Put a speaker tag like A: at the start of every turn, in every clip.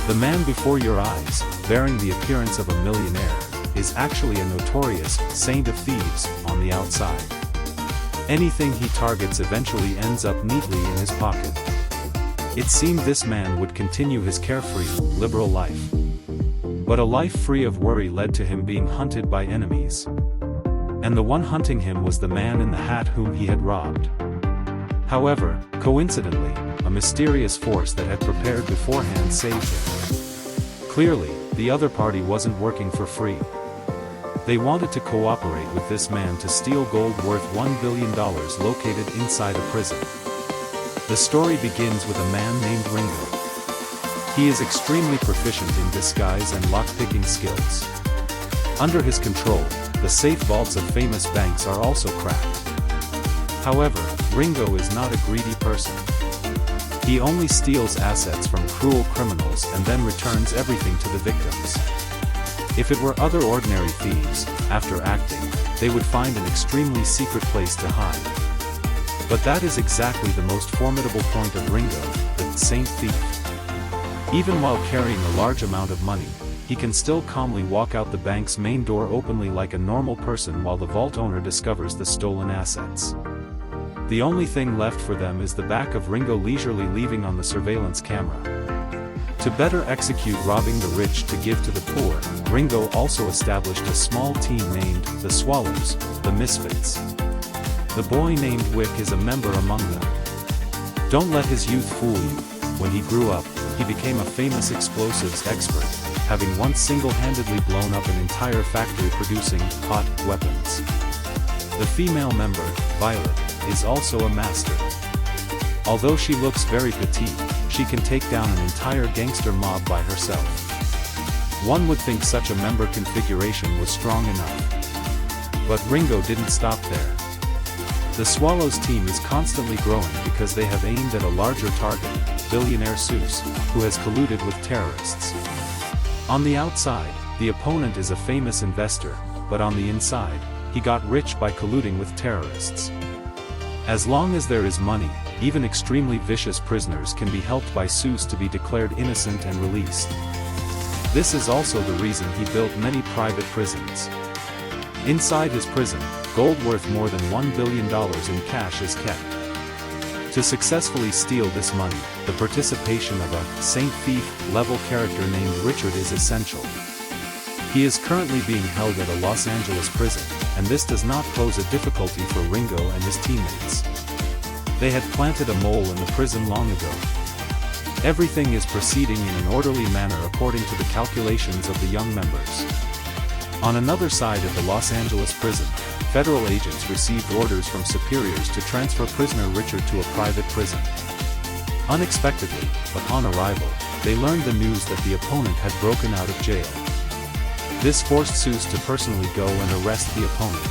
A: The man before your eyes, bearing the appearance of a millionaire, is actually a notorious saint of thieves on the outside. Anything he targets eventually ends up neatly in his pocket. It seemed this man would continue his carefree, liberal life. But a life free of worry led to him being hunted by enemies. And the one hunting him was the man in the hat whom he had robbed. However, coincidentally, a mysterious force that had prepared beforehand saved him. Clearly, the other party wasn't working for free. They wanted to cooperate with this man to steal gold worth $1 billion located inside a prison. The story begins with a man named Ringo. He is extremely proficient in disguise and lock-picking skills. Under his control, the safe vaults of famous banks are also cracked. However, Ringo is not a greedy person. He only steals assets from cruel criminals and then returns everything to the victims. If it were other ordinary thieves, after acting, they would find an extremely secret place to hide. But that is exactly the most formidable point of Ringo, the Saint Thief. Even while carrying a large amount of money, he can still calmly walk out the bank's main door openly like a normal person while the vault owner discovers the stolen assets. The only thing left for them is the back of Ringo leisurely leaving on the surveillance camera. To better execute robbing the rich to give to the poor, Ringo also established a small team named the Swallows, the Misfits. The boy named Wick is a member among them. Don't let his youth fool you. When he grew up, he became a famous explosives expert, having once single-handedly blown up an entire factory producing hot weapons. The female member, Violet, is also a master. Although she looks very petite, she can take down an entire gangster mob by herself. One would think such a member configuration was strong enough. But Ringo didn't stop there. The Swallows team is constantly growing because they have aimed at a larger target, billionaire Seuss, who has colluded with terrorists. On the outside, the opponent is a famous investor, but on the inside, he got rich by colluding with terrorists. As long as there is money, even extremely vicious prisoners can be helped by Seuss to be declared innocent and released. This is also the reason he built many private prisons. Inside his prison, gold worth more than $1 billion in cash is kept. To successfully steal this money, the participation of a Saint Thief level character named Richard is essential. He is currently being held at a Los Angeles prison, and this does not pose a difficulty for Ringo and his teammates. They had planted a mole in the prison long ago. Everything is proceeding in an orderly manner according to the calculations of the young members. On another side of the Los Angeles prison, federal agents received orders from superiors to transfer prisoner Richard to a private prison. Unexpectedly, upon arrival, they learned the news that the opponent had broken out of jail. This forced Seuss to personally go and arrest the opponent.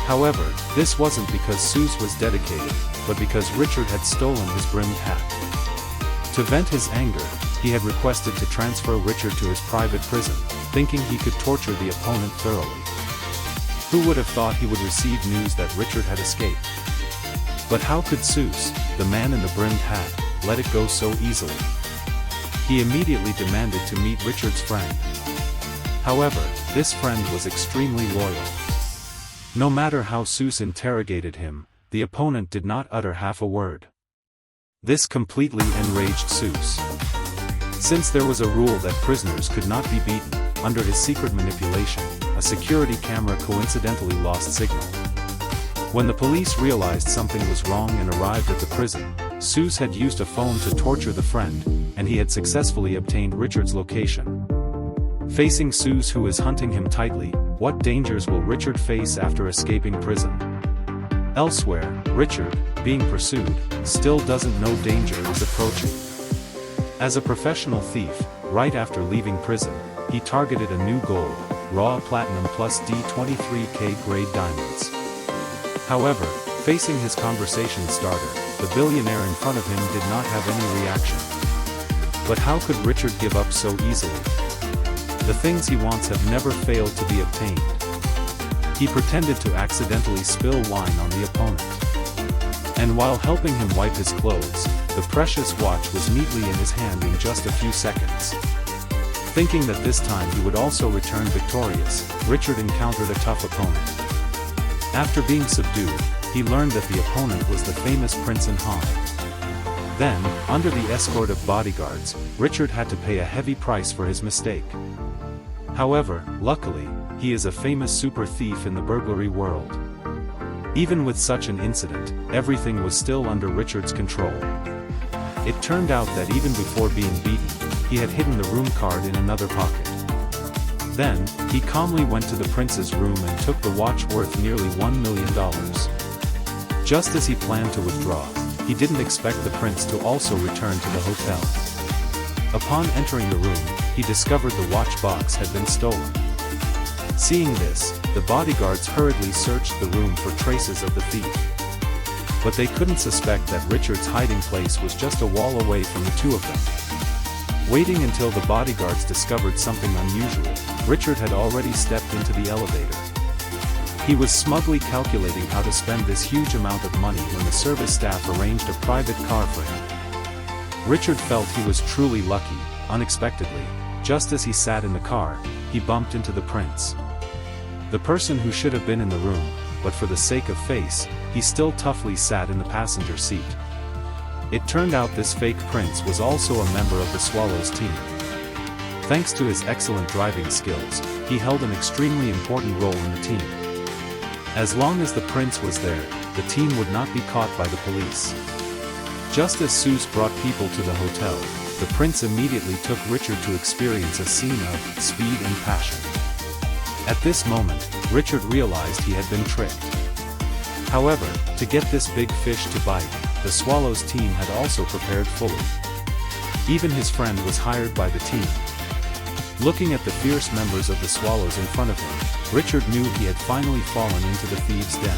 A: However, this wasn't because Seuss was dedicated, but because Richard had stolen his brimmed hat. To vent his anger, he had requested to transfer Richard to his private prison, thinking he could torture the opponent thoroughly. Who would have thought he would receive news that Richard had escaped? But how could Seuss, the man in the brimmed hat, let it go so easily? He immediately demanded to meet Richard's friend. However, this friend was extremely loyal. No matter how Seuss interrogated him, the opponent did not utter half a word. This completely enraged Seuss. Since there was a rule that prisoners could not be beaten, under his secret manipulation, a security camera coincidentally lost signal. When the police realized something was wrong and arrived at the prison, Seuss had used a phone to torture the friend, and he had successfully obtained Richard's location. Facing Seuss, who is hunting him tightly, what dangers will Richard face after escaping prison? Elsewhere, Richard, being pursued, still doesn't know danger is approaching. As a professional thief, right after leaving prison, he targeted a new gold, raw platinum plus D23K grade diamonds. However, facing his conversation starter, the billionaire in front of him did not have any reaction. But how could Richard give up so easily? The things he wants have never failed to be obtained. He pretended to accidentally spill wine on the opponent. And while helping him wipe his clothes, the precious watch was neatly in his hand in just a few seconds. Thinking that this time he would also return victorious, Richard encountered a tough opponent. After being subdued, he learned that the opponent was the famous Prince in Han. Then, under the escort of bodyguards, Richard had to pay a heavy price for his mistake. However, luckily, he is a famous super thief in the burglary world. Even with such an incident, everything was still under Richard's control. It turned out that even before being beaten, he had hidden the room card in another pocket. Then, he calmly went to the prince's room and took the watch worth nearly $1 million. Just as he planned to withdraw, he didn't expect the prince to also return to the hotel. Upon entering the room, he discovered the watch box had been stolen. Seeing this, the bodyguards hurriedly searched the room for traces of the thief. But they couldn't suspect that Richard's hiding place was just a wall away from the two of them. Waiting until the bodyguards discovered something unusual, Richard had already stepped into the elevator. He was smugly calculating how to spend this huge amount of money when the service staff arranged a private car for him. Richard felt he was truly lucky. Unexpectedly, just as he sat in the car, he bumped into the prince. The person who should have been in the room, but for the sake of face, he still toughly sat in the passenger seat. It turned out this fake prince was also a member of the Swallows team. Thanks to his excellent driving skills, he held an extremely important role in the team. As long as the prince was there, the team would not be caught by the police. Just as Seuss brought people to the hotel, the prince immediately took Richard to experience a scene of speed and passion. At this moment, Richard realized he had been tricked. However, to get this big fish to bite, the Swallows team had also prepared fully. Even his friend was hired by the team. Looking at the fierce members of the Swallows in front of him, Richard knew he had finally fallen into the thieves' den.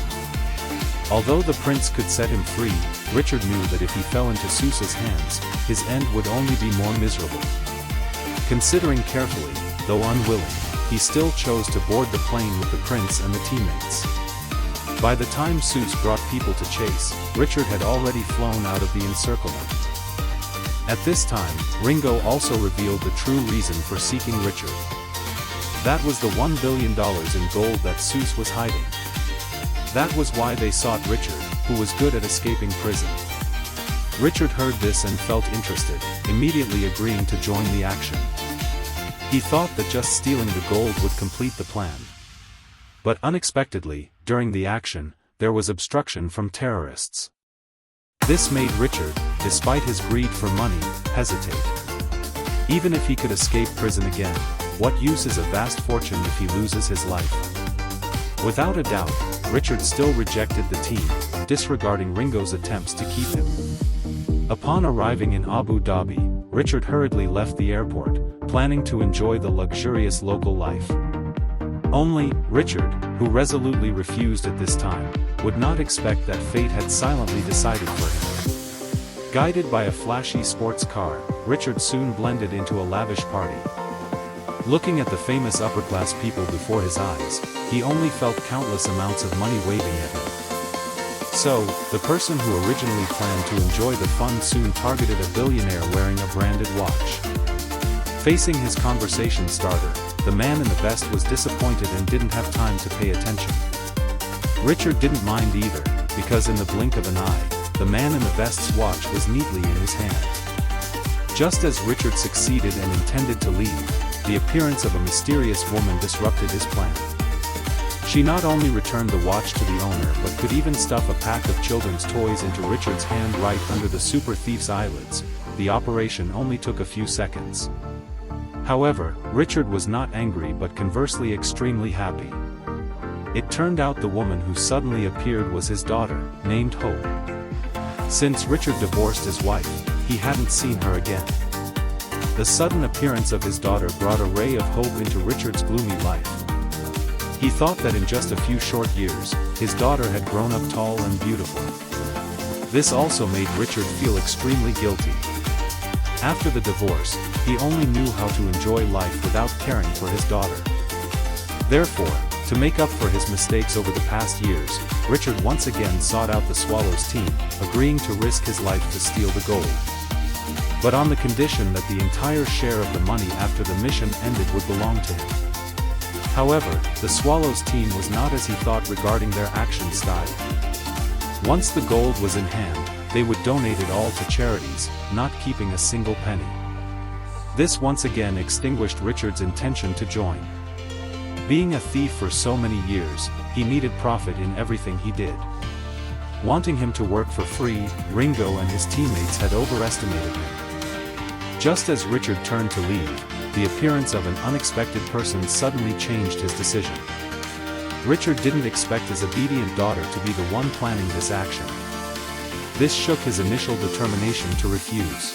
A: Although the prince could set him free, Richard knew that if he fell into Seuss's hands, his end would only be more miserable. Considering carefully, though unwilling, he still chose to board the plane with the prince and the teammates. By the time Seuss brought people to chase, Richard had already flown out of the encirclement. At this time, Ringo also revealed the true reason for seeking Richard. That was the $1 billion in gold that Seuss was hiding. That was why they sought Richard, who was good at escaping prison. Richard heard this and felt interested, immediately agreeing to join the action. He thought that just stealing the gold would complete the plan. But unexpectedly, during the action, there was obstruction from terrorists. This made Richard, despite his greed for money, hesitate. Even if he could escape prison again, what use is a vast fortune if he loses his life? Without a doubt, Richard still rejected the team, disregarding Ringo's attempts to keep him. Upon arriving in Abu Dhabi, Richard hurriedly left the airport, planning to enjoy the luxurious local life. Only, Richard, who resolutely refused at this time, would not expect that fate had silently decided for him. Guided by a flashy sports car, Richard soon blended into a lavish party. Looking at the famous upper-class people before his eyes, he only felt countless amounts of money waving at him. So, the person who originally planned to enjoy the fun soon targeted a billionaire wearing a branded watch. Facing his conversation starter, the man in the vest was disappointed and didn't have time to pay attention. Richard didn't mind either, because in the blink of an eye, the man in the vest's watch was neatly in his hand. Just as Richard succeeded and intended to leave, the appearance of a mysterious woman disrupted his plan. She not only returned the watch to the owner but could even stuff a pack of children's toys into Richard's hand right under the super thief's eyelids. The operation only took a few seconds. However, Richard was not angry but conversely extremely happy. It turned out the woman who suddenly appeared was his daughter, named Hope. Since Richard divorced his wife, he hadn't seen her again. The sudden appearance of his daughter brought a ray of hope into Richard's gloomy life. He thought that in just a few short years, his daughter had grown up tall and beautiful. This also made Richard feel extremely guilty. After the divorce, he only knew how to enjoy life without caring for his daughter. Therefore, To make up for his mistakes over the past years, Richard once again sought out the Swallows team, agreeing to risk his life to steal the gold. But on the condition that the entire share of the money after the mission ended would belong to him. However, the Swallows team was not as he thought regarding their action style. Once the gold was in hand, they would donate it all to charities, not keeping a single penny. This once again extinguished Richard's intention to join. Being a thief for so many years, he needed profit in everything he did. Wanting him to work for free, Ringo and his teammates had overestimated him. Just as Richard turned to leave, the appearance of an unexpected person suddenly changed his decision. Richard didn't expect his obedient daughter to be the one planning this action. This shook his initial determination to refuse.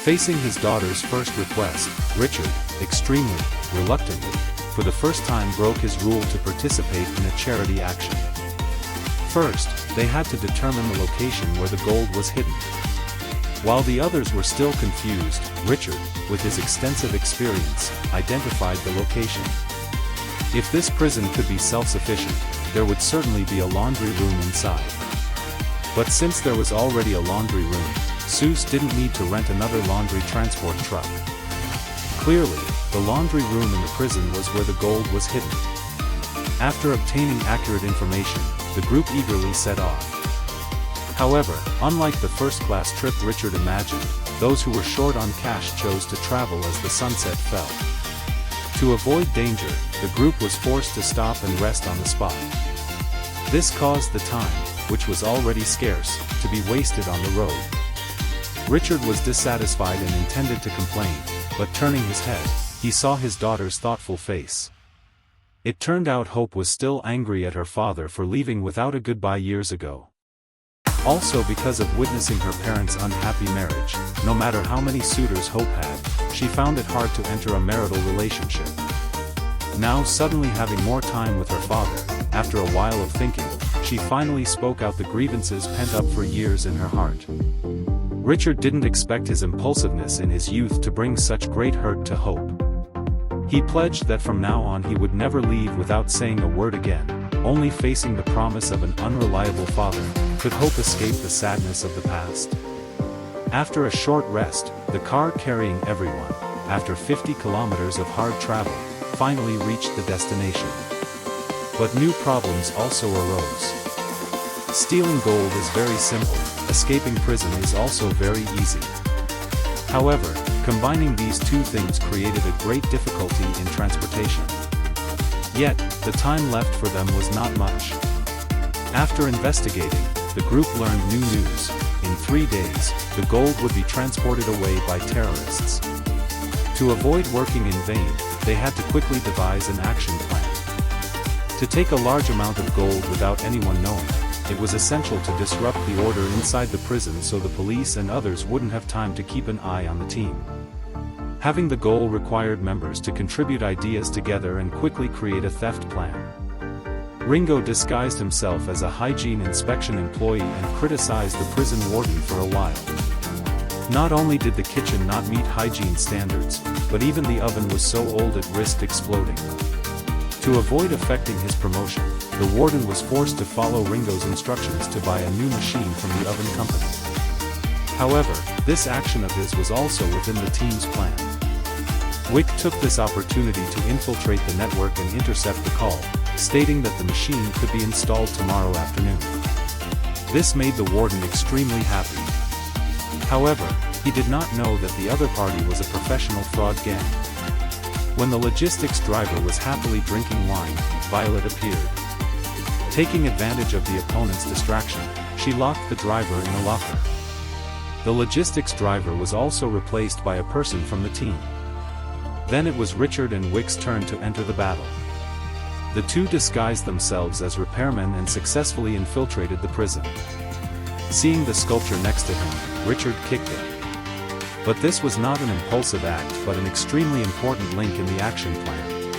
A: Facing his daughter's first request, Richard, extremely reluctantly, for the first time broke his rule to participate in a charity action. First, they had to determine the location where the gold was hidden. While the others were still confused, Richard, with his extensive experience, identified the location. If this prison could be self-sufficient, there would certainly be a laundry room inside. But since there was already a laundry room, Seuss didn't need to rent another laundry transport truck. Clearly, the laundry room in the prison was where the gold was hidden. After obtaining accurate information, the group eagerly set off. However, unlike the first-class trip Richard imagined, those who were short on cash chose to travel as the sunset fell. To avoid danger, the group was forced to stop and rest on the spot. This caused the time, which was already scarce, to be wasted on the road. Richard was dissatisfied and intended to complain, but turning his head, he saw his daughter's thoughtful face. It turned out Hope was still angry at her father for leaving without a goodbye years ago. Also because of witnessing her parents' unhappy marriage, no matter how many suitors Hope had, she found it hard to enter a marital relationship. Now suddenly having more time with her father, after a while of thinking, she finally spoke out the grievances pent up for years in her heart. Richard didn't expect his impulsiveness in his youth to bring such great hurt to Hope. He pledged that from now on he would never leave without saying a word again. Only facing the promise of an unreliable father, could Hope escape the sadness of the past. After a short rest, the car carrying everyone, after 50 kilometers of hard travel, finally reached the destination. But new problems also arose. Stealing gold is very simple, escaping prison is also very easy. However, combining these two things created a great difficulty in transportation. Yet, the time left for them was not much. After investigating, the group learned new news. In 3 days, the gold would be transported away by terrorists. To avoid working in vain, they had to quickly devise an action plan. To take a large amount of gold without anyone knowing, it was essential to disrupt the order inside the prison so the police and others wouldn't have time to keep an eye on the team. Having the goal required members to contribute ideas together and quickly create a theft plan. Ringo disguised himself as a hygiene inspection employee and criticized the prison warden for a while. Not only did the kitchen not meet hygiene standards, but even the oven was so old it risked exploding. To avoid affecting his promotion, the warden was forced to follow Ringo's instructions to buy a new machine from the oven company. However, this action of his was also within the team's plan. Wick took this opportunity to infiltrate the network and intercept the call, stating that the machine could be installed tomorrow afternoon. This made the warden extremely happy. However, he did not know that the other party was a professional fraud gang. When the logistics driver was happily drinking wine, Violet appeared. Taking advantage of the opponent's distraction, she locked the driver in a locker. The logistics driver was also replaced by a person from the team. Then it was Richard and Wick's turn to enter the battle. The two disguised themselves as repairmen and successfully infiltrated the prison. Seeing the sculpture next to him, Richard kicked it. But this was not an impulsive act but an extremely important link in the action plan.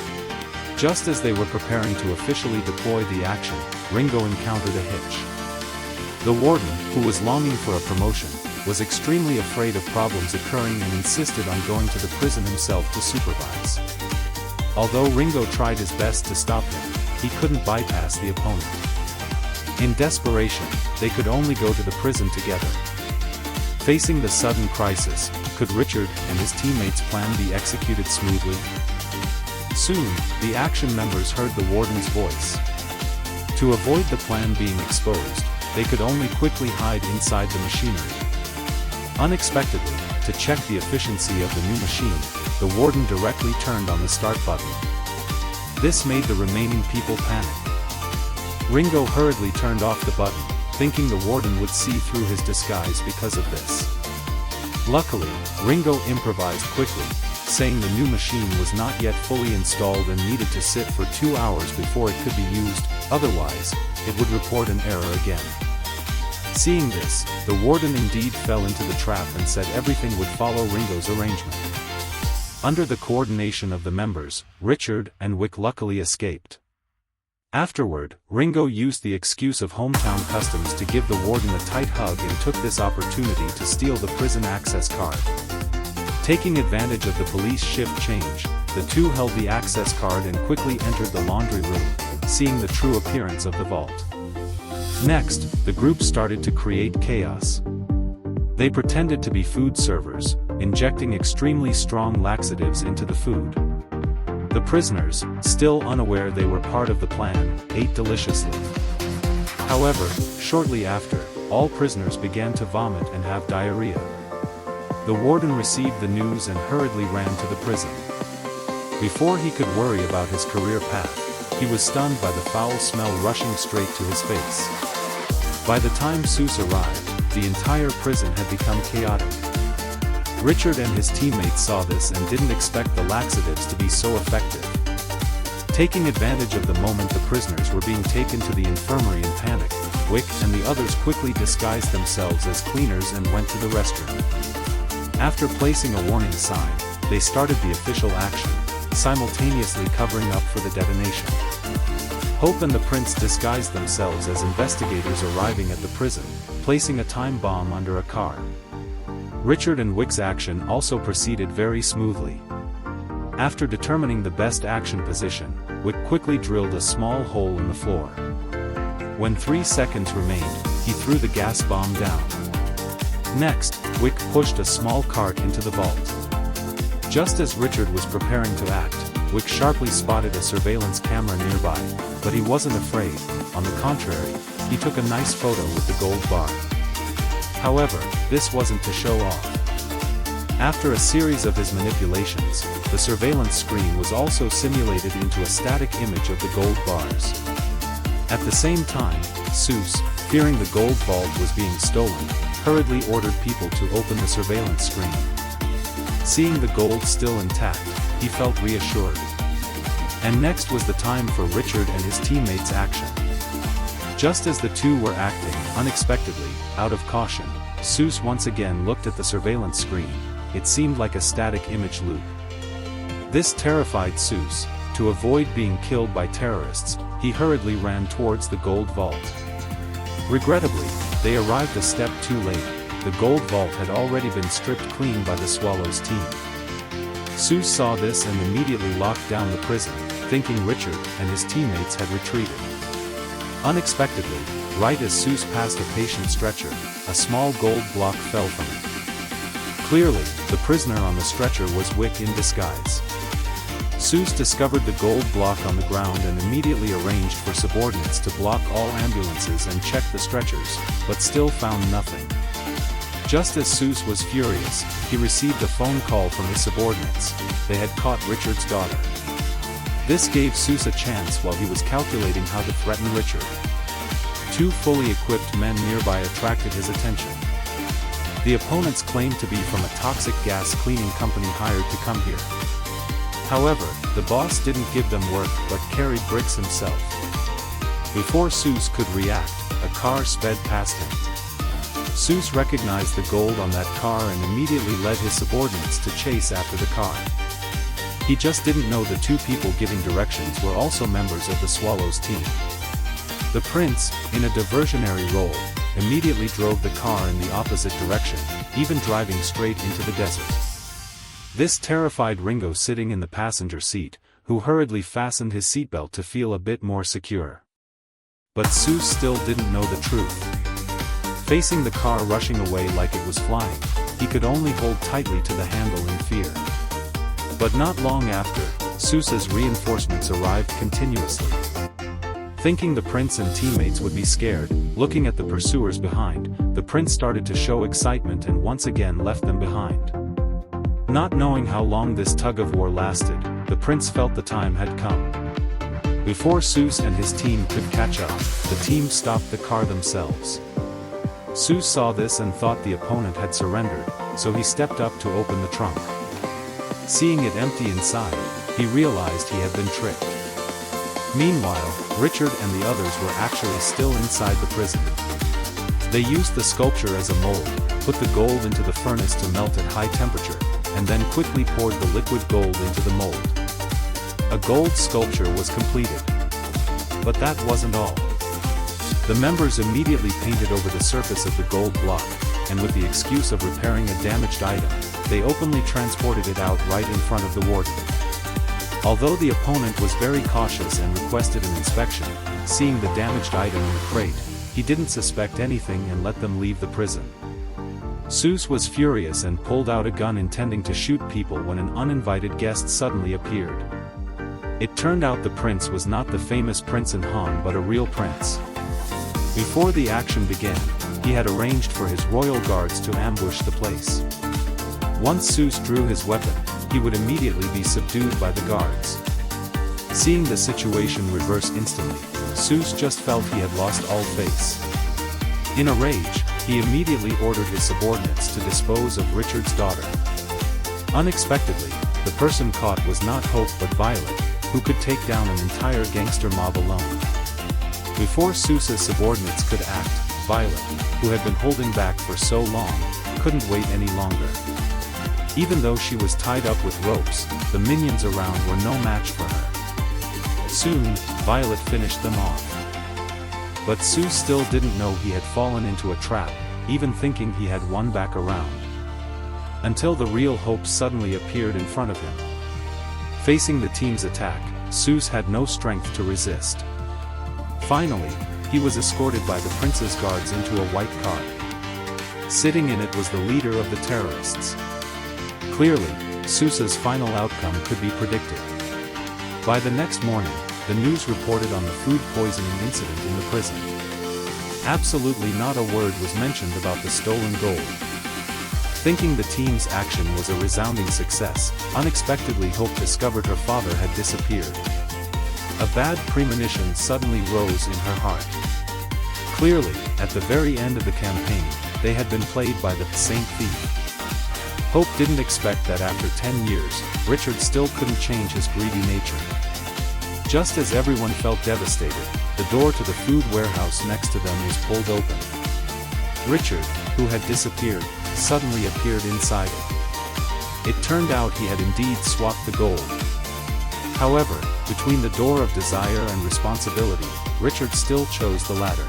A: Just as they were preparing to officially deploy the action, Ringo encountered a hitch. The warden, who was longing for a promotion, was extremely afraid of problems occurring and insisted on going to the prison himself to supervise. Although Ringo tried his best to stop him, he couldn't bypass the opponent. In desperation, they could only go to the prison together. Facing the sudden crisis, could Richard and his teammates' plan be executed smoothly? Soon, the action members heard the warden's voice. To avoid the plan being exposed, they could only quickly hide inside the machinery. Unexpectedly, to check the efficiency of the new machine, the warden directly turned on the start button. This made the remaining people panic. Ringo hurriedly turned off the button, thinking the warden would see through his disguise because of this. Luckily, Ringo improvised quickly, saying the new machine was not yet fully installed and needed to sit for 2 hours before it could be used, otherwise, it would report an error again. Seeing this, the warden indeed fell into the trap and said everything would follow Ringo's arrangement. Under the coordination of the members, Richard and Wick luckily escaped. Afterward, Ringo used the excuse of hometown customs to give the warden a tight hug and took this opportunity to steal the prison access card. Taking advantage of the police shift change, the two held the access card and quickly entered the laundry room, seeing the true appearance of the vault. Next, the group started to create chaos. They pretended to be food servers, injecting extremely strong laxatives into the food. The prisoners, still unaware they were part of the plan, ate deliciously. However, shortly after, all prisoners began to vomit and have diarrhea. The warden received the news and hurriedly ran to the prison. Before he could worry about his career path, he was stunned by the foul smell rushing straight to his face. By the time Seuss arrived, the entire prison had become chaotic. Richard and his teammates saw this and didn't expect the laxatives to be so effective. Taking advantage of the moment the prisoners were being taken to the infirmary in panic, Wick and the others quickly disguised themselves as cleaners and went to the restroom. After placing a warning sign, they started the official action, simultaneously covering up for the detonation. Hope and the Prince disguised themselves as investigators arriving at the prison, placing a time bomb under a car. Richard and Wick's action also proceeded very smoothly. After determining the best action position, Wick quickly drilled a small hole in the floor. When 3 seconds remained, he threw the gas bomb down. Next, Wick pushed a small cart into the vault. Just as Richard was preparing to act, Wick sharply spotted a surveillance camera nearby, but he wasn't afraid. On the contrary, he took a nice photo with the gold bar. However, this wasn't to show off. After a series of his manipulations, the surveillance screen was also simulated into a static image of the gold bars. At the same time, Seuss, fearing the gold vault was being stolen, hurriedly ordered people to open the surveillance screen. Seeing the gold still intact, he felt reassured. And next was the time for Richard and his teammates' action. Just as the two were acting, unexpectedly, out of caution, Seuss once again looked at the surveillance screen. It seemed like a static image loop. This terrified Seuss. To avoid being killed by terrorists, he hurriedly ran towards the gold vault. Regrettably, they arrived a step too late. The gold vault had already been stripped clean by the Swallows team. Seuss saw this and immediately locked down the prison, thinking Richard and his teammates had retreated. Unexpectedly, right as Seuss passed a patient stretcher, a small gold block fell from it. Clearly, the prisoner on the stretcher was Wick in disguise. Seuss discovered the gold block on the ground and immediately arranged for subordinates to block all ambulances and check the stretchers, but still found nothing. Just as Seuss was furious, he received a phone call from his subordinates. They had caught Richard's daughter. This gave Seuss a chance while he was calculating how to threaten Richard. 2 fully equipped men nearby attracted his attention. The opponents claimed to be from a toxic gas cleaning company hired to come here. However, the boss didn't give them work but carried bricks himself. Before Seuss could react, a car sped past him. Seuss recognized the gold on that car and immediately led his subordinates to chase after the car. He just didn't know the 2 people giving directions were also members of the Swallows team. The Prince, in a diversionary role, immediately drove the car in the opposite direction, even driving straight into the desert. This terrified Ringo sitting in the passenger seat, who hurriedly fastened his seatbelt to feel a bit more secure. But Seuss still didn't know the truth. Facing the car rushing away like it was flying, he could only hold tightly to the handle in fear. But not long after, Seuss's reinforcements arrived continuously. Thinking the prince and teammates would be scared, looking at the pursuers behind, the prince started to show excitement and once again left them behind. Not knowing how long this tug-of-war lasted, the prince felt the time had come. Before Seuss and his team could catch up, the team stopped the car themselves. Seuss saw this and thought the opponent had surrendered, so he stepped up to open the trunk. Seeing it empty inside, he realized he had been tricked. Meanwhile, Richard and the others were actually still inside the prison. They used the sculpture as a mold, put the gold into the furnace to melt at high temperature, and then quickly poured the liquid gold into the mold. A gold sculpture was completed. But that wasn't all. The members immediately painted over the surface of the gold block, and with the excuse of repairing a damaged item, they openly transported it out right in front of the warden. Although the opponent was very cautious and requested an inspection, seeing the damaged item in the crate, he didn't suspect anything and let them leave the prison. Seuss was furious and pulled out a gun intending to shoot people when an uninvited guest suddenly appeared. It turned out the prince was not the famous Prince in Han but a real prince. Before the action began, he had arranged for his royal guards to ambush the place. Once Seuss drew his weapon, he would immediately be subdued by the guards. Seeing the situation reverse instantly, Seuss just felt he had lost all face. In a rage, he immediately ordered his subordinates to dispose of Richard's daughter. Unexpectedly, the person caught was not Hope but Violet, who could take down an entire gangster mob alone. Before Seuss's subordinates could act, Violet, who had been holding back for so long, couldn't wait any longer. Even though she was tied up with ropes, the minions around were no match for her. Soon, Violet finished them off. But Seuss still didn't know he had fallen into a trap, even thinking he had won back around. Until the real Hope suddenly appeared in front of him. Facing the team's attack, Seuss had no strength to resist. Finally, he was escorted by the prince's guards into a white car. Sitting in it was the leader of the terrorists. Clearly, Seuss's final outcome could be predicted. By the next morning, the news reported on the food poisoning incident in the prison. Absolutely not a word was mentioned about the stolen gold. Thinking the team's action was a resounding success, unexpectedly Hope discovered her father had disappeared. A bad premonition suddenly rose in her heart. Clearly, at the very end of the campaign, they had been played by the Saint Thief. Hope didn't expect that after 10 years, Richard still couldn't change his greedy nature. Just as everyone felt devastated, the door to the food warehouse next to them was pulled open. Richard, who had disappeared, suddenly appeared inside it. It turned out he had indeed swapped the gold. However, between the door of desire and responsibility, Richard still chose the latter.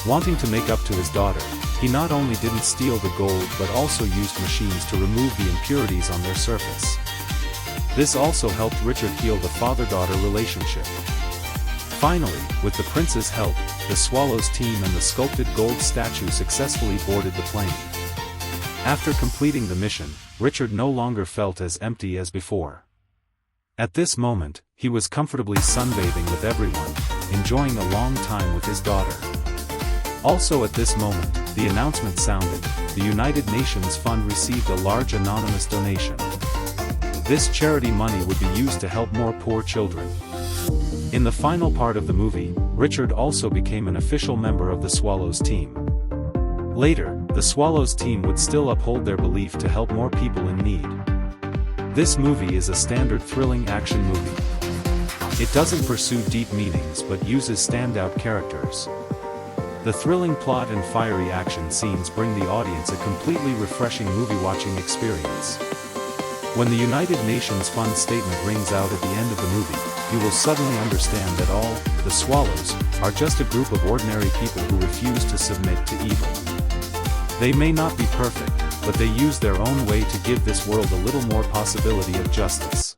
A: Wanting to make up to his daughter, he not only didn't steal the gold but also used machines to remove the impurities on their surface. This also helped Richard heal the father-daughter relationship. Finally, with the prince's help, the Swallows team and the sculpted gold statue successfully boarded the plane. After completing the mission, Richard no longer felt as empty as before. At this moment, he was comfortably sunbathing with everyone, enjoying a long time with his daughter. Also at this moment, the announcement sounded, the United Nations Fund received a large anonymous donation. This charity money would be used to help more poor children. In the final part of the movie, Richard also became an official member of the Swallows team. Later, the Swallows team would still uphold their belief to help more people in need. This movie is a standard thrilling action movie. It doesn't pursue deep meanings but uses standout characters. The thrilling plot and fiery action scenes bring the audience a completely refreshing movie-watching experience. When the United Nations Fund statement rings out at the end of the movie, you will suddenly understand that all, the Swallows, are just a group of ordinary people who refuse to submit to evil. They may not be perfect, but they use their own way to give this world a little more possibility of justice.